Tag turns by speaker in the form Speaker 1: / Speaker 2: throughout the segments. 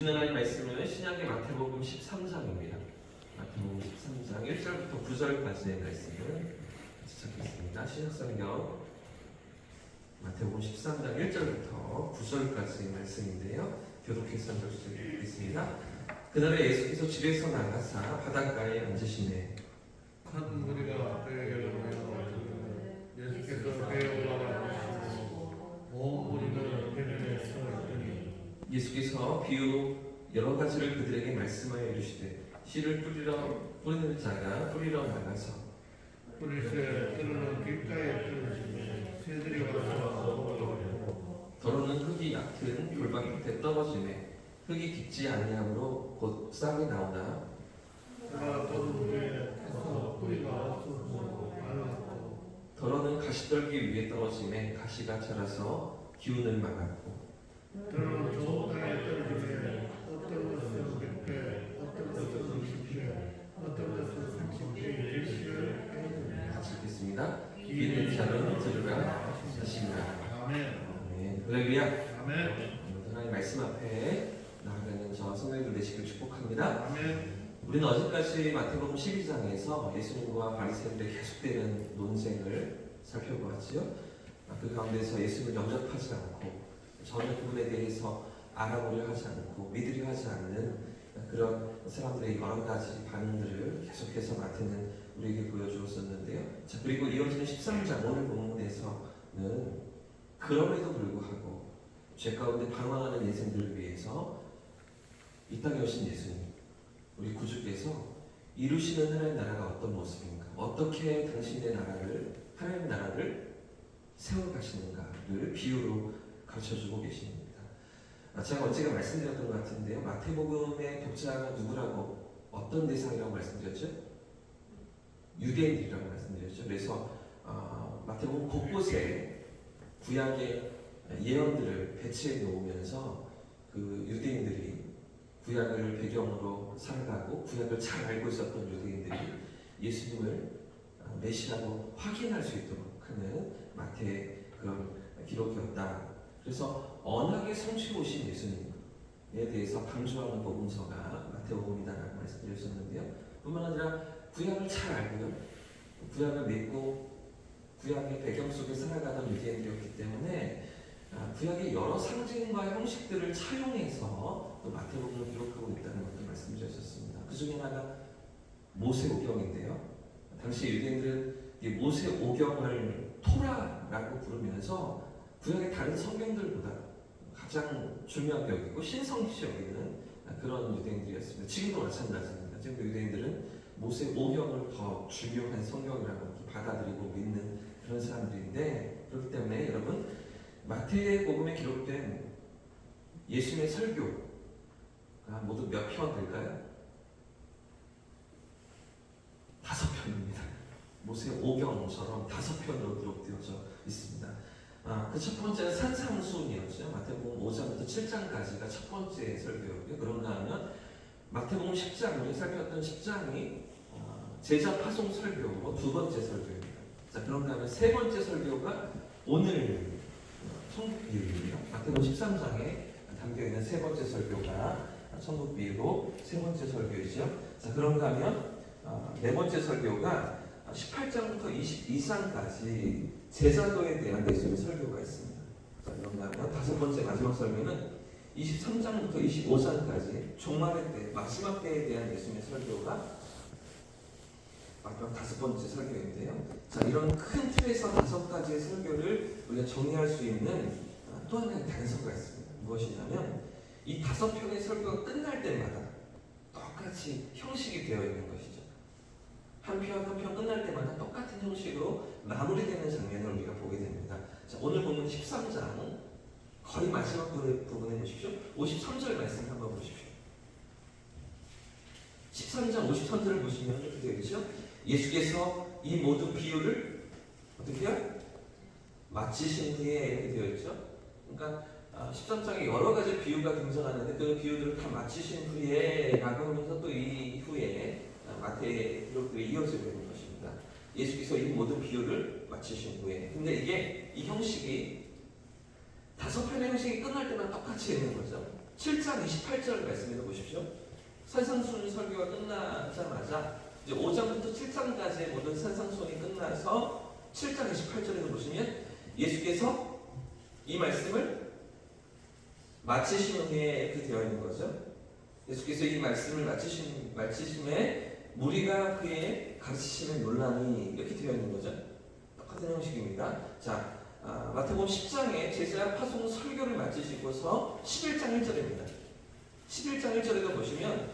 Speaker 1: 하나님 말씀은 신약의 마태복음 13장입니다. 마태복음 13장 1절부터 9절까지의 말씀을 찾겠습니다. 신약성경 마태복음 13장 1절부터 9절까지의 말씀인데요. 교독해서 읽겠습니다. 그날에 예수께서 집에서 나가사 바닷가에 앉으시매
Speaker 2: 한 무리가 배에 모여 예수께서 배에 올라가시고 온 무리가 배변에 서 있더니
Speaker 1: 예수께서 비유로 여러 가지를 그들에게 말씀하여 이르시되 씨를 뿌리는 자가 뿌리러 나가서
Speaker 2: 뿌리새 때로는 길가에 떨어지며 새들이 와서 먹으려고
Speaker 1: 더러는 흙이 얕은 돌방 끝에 떨어지매 흙이 깊지 아니하므로 곧 싹이 나오나
Speaker 2: 그가 또 위에 서서 뿌리가 없어서 말랐고
Speaker 1: 더러는 가시떨기 위에 떨어지매 가시가 자라서 기운을 막았고
Speaker 2: 때로는 좋은 땅에 떨어지며 어떤 것은 100배 어떤 것은 60배 어떤 것은 30배 일시를 빼앗느니라.
Speaker 1: 같이 읽겠습니다. 귀 있는 자는 들으라 하시니라.
Speaker 2: 아멘.
Speaker 1: 아멘. 할렐루야.
Speaker 2: 아멘.
Speaker 1: 하나님 말씀 앞에 나아가는 저와 성도님들 되시길 축복합니다.
Speaker 2: 아멘.
Speaker 1: 우리는 어제까지 마태복음 12장에서 예수님과 바리새인들의 계속되는 논쟁을 살펴보았지요. 그 가운데서 예수님을 영접하지 않고 전혀 그분에 대해서 알아보려 하지 않고 믿으려 하지 않는 그런 사람들의 여러 가지 반응들을 계속해서 마태는 우리에게 보여주었었는데요. 자, 그리고 이어지는 13장 오늘 본문에서는 그럼에도 불구하고 죄 가운데 방황하는 인생들을 위해서 이 땅에 오신 예수님, 우리 구주께서 이루시는 하나님의 나라가 어떤 모습인가, 어떻게 당신의 나라를, 하나님의 나라를 세워가시는가를 비유로 가르쳐주고 계십니다. 제가 언제가 말씀드렸던 것 같은데요. 마태복음의 독자가 누구라고, 어떤 대상이라고 말씀드렸죠? 유대인들이라고 말씀드렸죠. 그래서 마태복음 곳곳에 구약의 예언들을 배치해 놓으면서 그 유대인들이 구약을 배경으로 살아가고 구약을 잘 알고 있었던 유대인들이 예수님을 메시아로 확인할 수 있도록 하는 마태의 그런 기록이었다. 그래서 언약의 성취로 오신 예수님에 대해서 강조하는 복음서가 마태복음이다라고 말씀드렸었는데요. 뿐만 아니라 구약을 잘 알고요, 구약을 믿고 구약의 배경 속에 살아가던 유대인들이었기 때문에 구약의 여러 상징과 형식들을 차용해서 또 마태복음을 기록하고 있다는 것도 말씀드렸었습니다. 그 중에 하나가 모세오경인데요. 당시 유대인들은 이 모세오경을 토라라고 부르면서 구약의 다른 성경들보다 가장 중요하게 여기고 신성시 여기는 그런 유대인들이었습니다. 지금도 마찬가지입니다. 지금도 유대인들은 모세오경을 더 중요한 성경이라고 받아들이고 믿는 그런 사람들인데, 그렇기 때문에 여러분 마태복음에 기록된 예수님의 설교가 모두 몇 편 될까요? 5편입니다. 모세오경처럼 5편으로 기록되어져 있습니다. 그 첫 번째는 산상수훈이었죠. 마태복음 5장부터 7장까지가 첫 번째 설교였고요. 그런가 하면 마태복음 10장, 우리 살펴봤던 10장이 제자 파송 설교로 두 번째 설교입니다. 자, 그런가 하면 세 번째 설교가 오늘 천국비유입니다. 마태복음 13장에 담겨있는 세 번째 설교가 천국비유로 세 번째 설교이죠. 자, 그런가 하면 네 번째 설교가 18장부터 22장까지 제자도에 대한 예수님의 설교가 있습니다. 자, 그런가 하면 다섯 번째 마지막 설교는 23장부터 25장까지 종말의 때, 마지막 때에 대한 예수님의 설교가 마지막 다섯 번째 설교인데요. 자, 이런 큰 틀에서 5가지의 설교를 우리가 정리할 수 있는 또 하나의 단서가 있습니다. 무엇이냐면 이 5편의 설교가 끝날 때마다 똑같이 형식이 되어 있는 것이죠. 한 편 한 편 끝날 때마다 똑같은 형식으로 마무리되는 장면을 우리가 보게 됩니다. 자, 오늘 보면 13장 거의 마지막 부분에 보십시오. 53절 말씀 한번 보십시오. 13장 53절을 보시면 이렇게 되어 있죠. 예수께서 이 모든 비유를 어떻게 해요? 마치신 후에 이렇게 되어 있죠. 그러니까 13장에 여러 가지 비유가 등장하는데 그 비유들을 다 마치신 후에 라고 하면서 또 이 후에 마태의 기록들이 이어지고 있는 것입니다. 예수께서 이 모든 비유를 마치신 후에. 근데 이게 이 형식이 5편의 형식이 끝날 때만 똑같이 있는 거죠. 7장 28절 말씀을 보십시오. 산상순 설교가 끝나자마자 이제 5장부터 7장까지의 모든 산상순이 끝나서 7장 28절에서 보시면 예수께서 이 말씀을 마치신 후에 이렇게 되어 있는 거죠. 예수께서 이 말씀을 마치심에 무리가 그의 가르치심에 논란이 이렇게 되어 있는 거죠. 똑같은 형식입니다. 자, 마태복음 10장에 제자 파송 설교를 마치시고서 11장 1절입니다. 11장 1절에도 보시면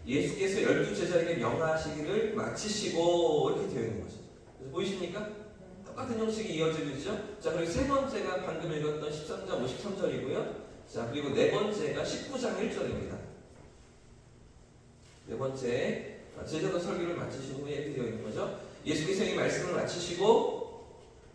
Speaker 1: 예수께서 12제자에게 명하시기를 마치시고 이렇게 되어 있는 거죠. 그래서 보이십니까? 똑같은 형식이 이어지고 있죠. 자, 그리고 세 번째가 방금 읽었던 13장 53절이고요. 자, 그리고 네 번째가 19장 1절입니다. 네 번째, 제자도 설교를 마치신 후에 이렇게 되어 있는 거죠. 예수께서 이 말씀을 마치시고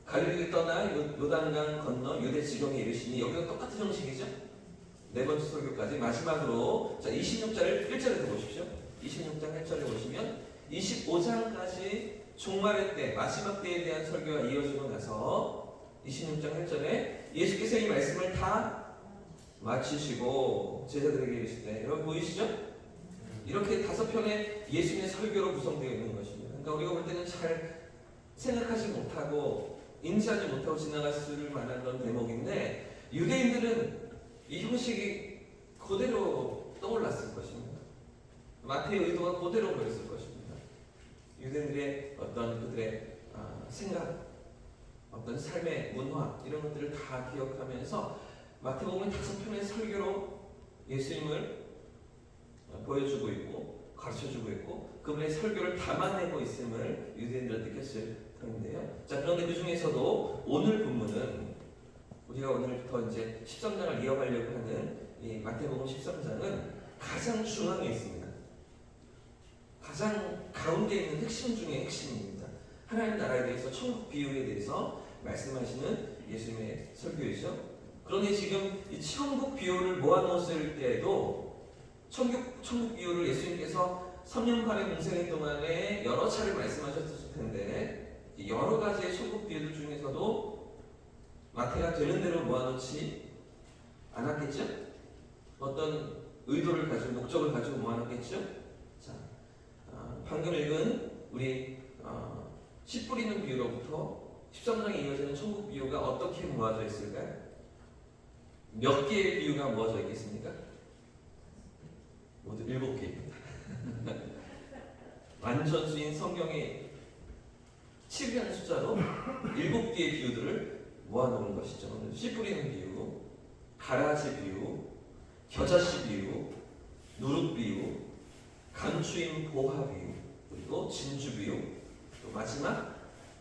Speaker 1: 갈릴리를 떠나 요단강 건너 유대 지경에 이르시니, 여기가 똑같은 형식이죠. 네 번째 설교까지. 마지막으로 자 26절 1절에 보십시오. 26장 1절에 보시면 25장까지 종말의 때, 마지막 때에 대한 설교가 이어지고 나서 26장 1절에 예수께서 이 말씀을 다 마치시고 제자들에게 이르시되, 여러분 보이시죠? 이렇게 5편의 예수님의 설교로 구성되어 있는 것입니다. 그러니까 우리가 볼 때는 잘 생각하지 못하고 인지하지 못하고 지나갔을 만한 그런 대목인데, 유대인들은 이 형식이 그대로 떠올랐을 것입니다. 마태의 의도가 그대로 보였을 것입니다. 유대인들의 어떤 그들의 생각, 어떤 삶의 문화, 이런 것들을 다 기억하면서 마태복음은 5편의 설교로 예수님을 보여주고 있고 가르쳐주고 있고 그분의 설교를 담아내고 있음을 유대인들은 느꼈을 텐데요. 자, 그런데 그 중에서도 오늘 본문은, 우리가 오늘부터 이제 13장을 이어가려고 하는 이 마태복음 13장은 가장 중앙에 있습니다. 가장 가운데 있는 핵심 중의 핵심입니다. 하나님 나라에 대해서, 천국 비유에 대해서 말씀하시는 예수님의 설교이죠. 그런데 지금 이 천국 비유를 모아놓았을 때에도 천국 비유를 예수님께서 3년 반의 공생의 동안에 여러 차례 말씀하셨을 텐데, 여러 가지의 천국 비유들 중에서도 마태가 되는 대로 모아놓지 않았겠죠? 어떤 의도를 가지고, 목적을 가지고 모아놓겠죠? 자, 방금 읽은 우리 씨 뿌리는 비유로부터 13장에 이어지는 천국 비유가 어떻게 모아져 있을까요? 몇 개의 비유가 모아져 있겠습니까? 모두 7개입니다. 완전수인 성경의 7이라는 숫자로 7개의 비유들을 모아놓은 것이죠. 씨 뿌리는 비유, 가라지 비유, 겨자씨 비유, 누룩 비유, 강추인 보화 비유, 그리고 진주 비유, 또 마지막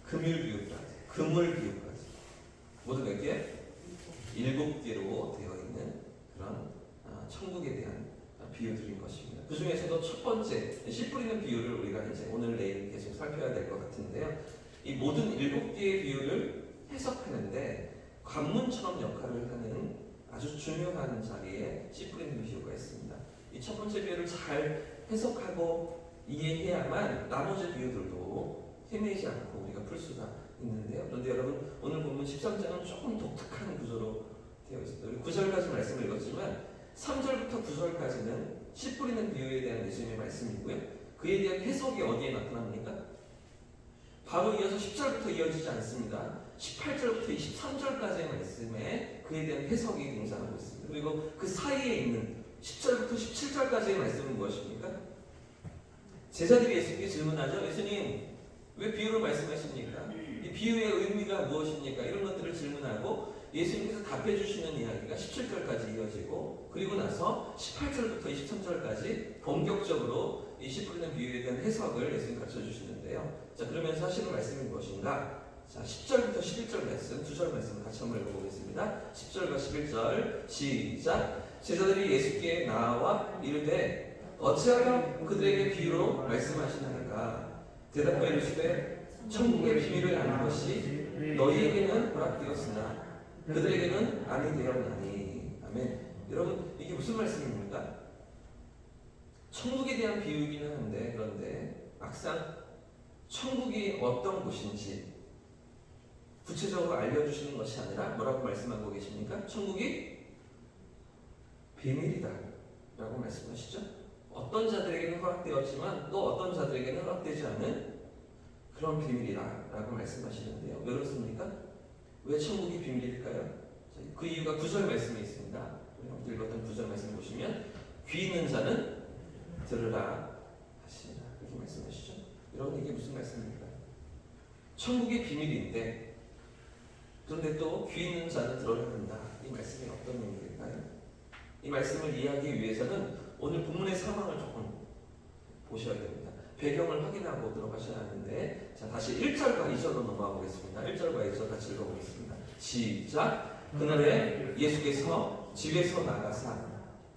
Speaker 1: 금율 비유까지, 금을 비유까지, 모두 몇 개? 7개로 되어 있는 그런 천국에 대한 비유들인 것입니다. 그 중에서도 첫 번째 씨 뿌리는 비유를 우리가 이제 오늘 내일 계속 살펴야 될 것 같은데요. 이 모든 7개의 비유를 해석하는데 관문처럼 역할을 하는 아주 중요한 자리에 씨 뿌리는 비유가 있습니다. 이 첫 번째 비유를 잘 해석하고 이해해야만 나머지 비유들도 헤매지 않고 우리가 풀 수가 있는데요. 그런데 여러분, 오늘 본문 13장은 조금 독특한 구조로 되어 있습니다. 우리 9절까지 말씀을 읽었지만 3절부터 9절까지는 씨 뿌리는 비유에 대한 예수님의 말씀이고요. 그에 대한 해석이 어디에 나타납니까? 바로 이어서 10절부터 이어지지 않습니다. 18절부터 23절까지의 말씀에 그에 대한 해석이 등장하고 있습니다. 그리고 그 사이에 있는 10절부터 17절까지의 말씀은 무엇입니까? 제자들이 예수님께 질문하죠. 예수님, 왜 비유로 말씀하십니까? 이 비유의 의미가 무엇입니까? 이런 것들을 질문하고 예수님께서 답해 주시는 이야기가 17절까지 이어지고, 그리고 나서 18절부터 23절까지 본격적으로 이 씨 뿌리는 비유에 대한 해석을 예수님 가르쳐 주시는데요. 자, 그러면서 하시는 말씀이 무엇인가? 자, 10절부터 11절 말씀, 2절 말씀 같이 한번 읽어보겠습니다. 10절과 11절 시작. 제자들이 예수께 나와 이르되 어찌하여 그들에게 비유로 말씀하시나이까? 대답하여 이르시되 천국의 비밀을 아는 것이 너희에게는 허락되었으나 그들에게는 아니 되었나니. 아멘. 여러분, 이게 무슨 말씀입니까? 천국에 대한 비유이기는 한데, 그런데 막상 천국이 어떤 곳인지 구체적으로 알려주시는 것이 아니라 뭐라고 말씀하고 계십니까? 천국이 비밀이다. 라고 말씀하시죠. 어떤 자들에게는 허락되었지만 또 어떤 자들에게는 허락되지 않는 그런 비밀이다 라고 말씀하시는데요. 왜 그렇습니까? 왜 천국이 비밀일까요? 그 이유가 9절 말씀에 있습니다. 우리 읽었던 9절 말씀 보시면 귀 있는 자는 들으라 하시니라 이렇게 말씀하시죠. 여러분 이게 무슨 말씀입니까? 천국이 비밀인데 그런데 또 귀 있는 자는 들어야 한다. 이 말씀이 어떤 의미일까요? 이 말씀을 이해하기 위해서는 오늘 본문의 상황을 조금 보셔야 됩니다. 배경을 확인하고 들어가셔야 하는데 자 다시 1절과 2절로 넘어가 보겠습니다. 1절과 2절 같이 읽어보겠습니다. 시작. 그날에 예수께서 집에서 나가사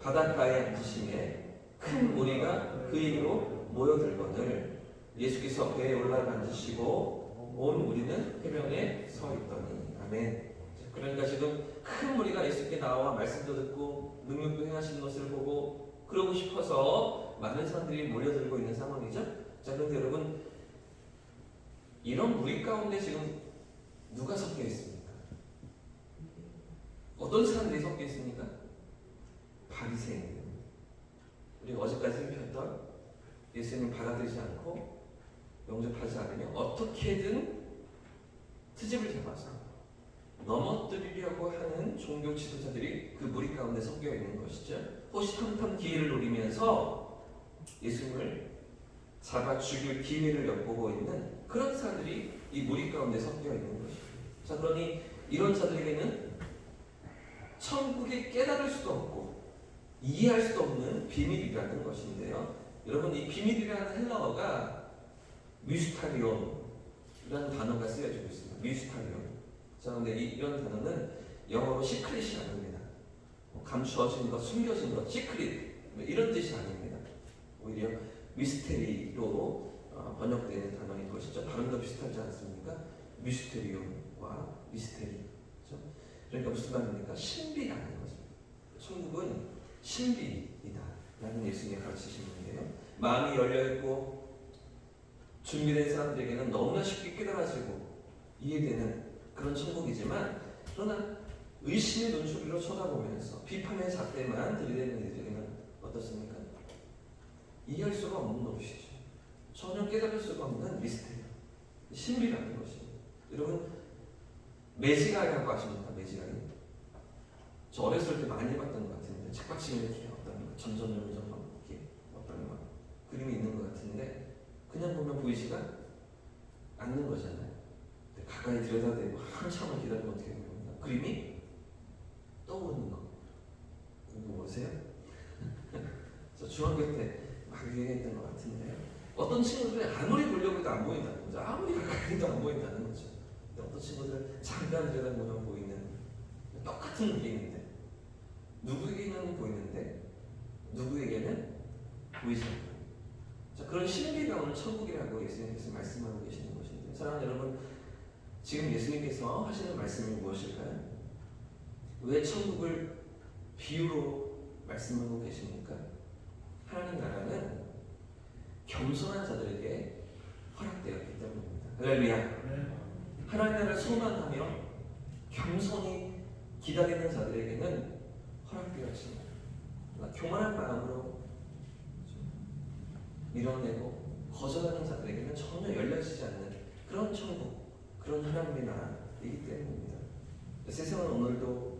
Speaker 1: 바닷가에 앉으시매 큰 무리가 그에게로 모여들거늘 예수께서 배에 올라가 앉으시고 온 무리는 해변에 서 있더니 아멘. 그러니까 지금 큰 무리가 예수께 나와 말씀도 듣고 능력도 행하시는 것을 보고 그러고 싶어서 많은 사람들이 몰려들고 있는 상황이죠. 자 그런데 여러분 이런 무리 가운데 지금 누가 섞여 있습니까? 어떤 사람들이 섞여 있습니까? 바리새인들. 우리가 어제까지 살폈던 예수님 받아들이지 않고 영접하지 않으며 어떻게든 트집을 잡아서 넘어뜨리려고 하는 종교 지도자들이 그 무리 가운데 섞여 있는 것이죠. 호시탐탐 기회를 노리면서 예수님을 잡아 죽일 기회를 엿보고 있는 그런 사람들이 이 무리 가운데 섞여 있는 것입니다. 자 그러니 이런 자들에게는 천국이 깨달을 수도 없고 이해할 수도 없는 비밀이라는 것인데요. 여러분 이 비밀이라는 헬라어가 미스타리온이라는 단어가 쓰여지고 있습니다. 미스타리온. 자 근데 이런 단어는 영어로 시크릿이 아닙니다. 감추어진 것, 숨겨진 것, 시크릿 이런 뜻이 아닙니다. 오히려 미스테리로 번역되는 단어인 것이죠. 발음도 비슷하지 않습니까? 미스테리온과 미스테리. 그렇죠? 그러니까 무슨 말입니까? 신비라는 거죠. 천국은 신비이다 라는 예수님이 가르치시는데요. 마음이 열려있고 준비된 사람들에게는 너무나 쉽게 깨달아지고 이해되는 그런 천국이지만 그러나 의심의 눈초리로 쳐다보면서 비판의 잣대만 들이대는 이들에게는 어떻습니까? 이해할 수가 없는 노릇이죠. 전혀 깨달을 수가 없는 미스테리, 신비라는 것이. 여러분 매지가이라고 아십니까? 매지가이. 저 어렸을 때 많이 봤던 것 같은데 책받침에 이렇게 어떤 점점점점 이렇게 어떤 막 그림이 있는 것 같은데 그냥 보면 보이지가 않는 거잖아요. 가까이 들여다대고 한참을 기다리면 어떻게 됩니까? 그림이 떠오르는 거. 이거 보세요. 저 중학교 때 막 유행했던 것 같은데 어떤 친구들이 아무리 보려고 해도 안 보인다는 거죠. 아무리 가까이 해도 안 보인다는 거죠. 어떤 친구들은 잠깐 들여다보면 보이는 똑같은 그림인데 누구에게는 보이는데 누구에게는 보이지 않는. 자 그런 신비가 오늘 천국이라고 예수님께서 말씀하고 계시는 것인데 사랑하는 여러분 지금 예수님께서 하시는 말씀이 무엇일까요? 왜 천국을 비유로 말씀하고 계십니까? 하나님 나라는 겸손한 자들에게 허락되었기 때문입니다. 할렐루야. 하나님 나라를 소망하며 겸손히 기다리는 자들에게는 허락되었습니다. 교만한 마음으로 밀어내고 거절하는 자들에게는 전혀 열려지지 않는 그런 천국, 그런 하나님의 나라이기 때문입니다. 세상은 오늘도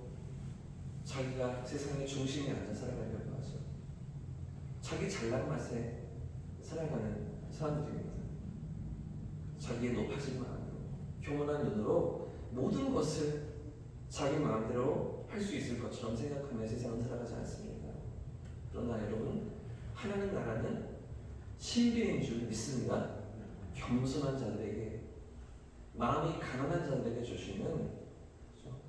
Speaker 1: 자기가 세상의 중심에 앉아 살아가려고 하죠. 자기 잘난 맛에 살아가는 사람들입니다. 자기의 높아진 마음으로 교만한 눈으로 모든 것을 자기 마음대로 할 수 있을 것처럼 생각하며 세상은 살아가지 않습니다. 그러나 여러분 하나님 나라는 신비인 줄 믿습니다. 겸손한 자들에게 마음이 가난한 자들에게 주시는 그렇죠?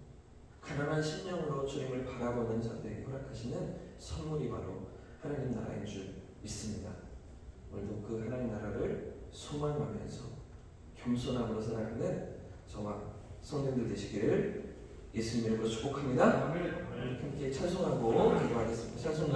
Speaker 1: 가난한 심령으로 주님을 바라보는 자들에게 허락하시는 선물이 바로 하나님 나라인 줄 믿습니다. 오늘도 그 하나님 나라를 소망하면서 겸손함으로 살아가는 저와 성도들 되시기를 예수님 이름으로 축복합니다. 함께 찬송하고 기도하겠습니다. 찬송